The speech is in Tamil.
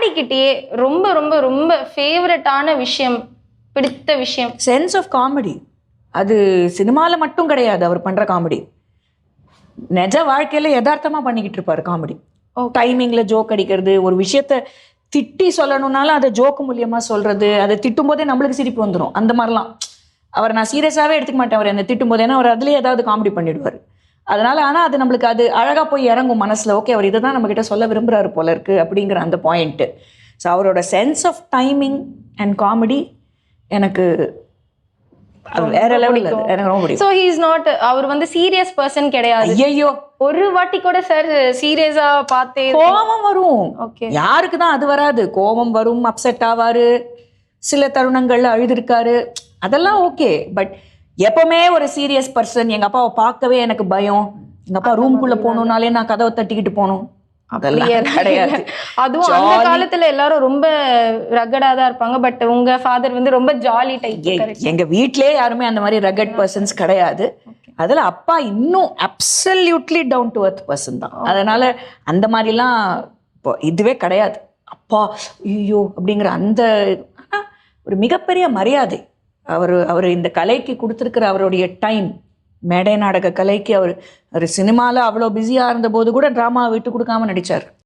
டாடி கிட்டயே ரொம்ப ரொம்ப ரொம்ப ஃபேவரட்டான விஷயம், பிடித்த விஷயம்? Sense of comedy. அது சினிமாவில் மட்டும் கிடையாது அவர் பண்ணுற காமெடி, நிஜ வாழ்க்கையில் யதார்த்தமாக பண்ணிக்கிட்டு இருப்பார் காமெடி. டைமிங்கில் ஜோக் அடிக்கிறது, ஒரு விஷயத்த திட்டி சொல்லணும்னாலும் அதை ஜோக்கு மூலியமாக சொல்கிறது, அதை திட்டும் போதே நம்மளுக்கு சிரிப்பு வந்துடும். அந்த மாதிரிலாம் அவர் நான் சீரியஸாகவே எடுத்துக்க மாட்டேன் அவர் என்னை திட்டும் போது, ஏன்னா அவர் அதுலேயே ஏதாவது காமெடி பண்ணிடுவார். அதனால ஆனால் அது நம்மளுக்கு அது அழகாக போய் இறங்கும் மனசில். ஓகே, அவர் இதை தான் நம்மக்கிட்ட சொல்ல விரும்புகிறாரு போல இருக்கு அப்படிங்கிற அந்த பாயிண்ட்டு. ஸோ அவரோட sense of timing and comedy எனக்கு வேற லெவலில் எனக்கு ரொம்ப பிடிக்கும். ஸோ ஹி இஸ் நாட், அவர் வந்து சீரியஸ் பர்சன் கிடையாது. ஐயோ, ஒரு வாட்டி கூட சார் சீரியஸா பார்த்தே கோபம் வரும். ஓகே, யாருக்கு தான் அது வராது? கோபம் வரும், அப்செட் ஆவாரு, சில தருணங்கள்ல அழுதுருக்காரு, அதெல்லாம் ஓகே. பட் எப்பவுமே ஒரு சீரியஸ் பர்சன், எங்க அப்பாவை பார்க்கவே எனக்கு பயம், எங்க அப்பா ரூம்குள்ள போகணும்னாலே நான் கதவை தட்டிக்கிட்டு போகணும், அதெல்லாம் கிடையாது. அதுவும் அந்த காலத்துல எல்லாரும் ரொம்ப ரகடா தான் இருப்பாங்க. பட் உங்க ஃபாதர் வந்து ரொம்ப ஜாலி டைப். எங்க வீட்லயே யாருமே அந்த மாதிரி ரகட் பர்சன்ஸ் கிடையாது. அதுல அப்பா இன்னும் absolutely down to earth person தான். அதனால அந்த மாதிரிலாம் இப்போ இதுவே கிடையாது. அப்பா ஐயோ அப்படிங்கிற அந்த ஒரு மிகப்பெரிய மரியாதை அவர் இந்த கலைக்கு கொடுத்துருக்கிற அவருடைய டைம், மேடை நாடக கலைக்கு. அவர் சினிமாவில் அவ்வளோ பிஸியாக இருந்தபோது கூட ட்ராமாவை விட்டு கொடுக்காம நடித்தார்.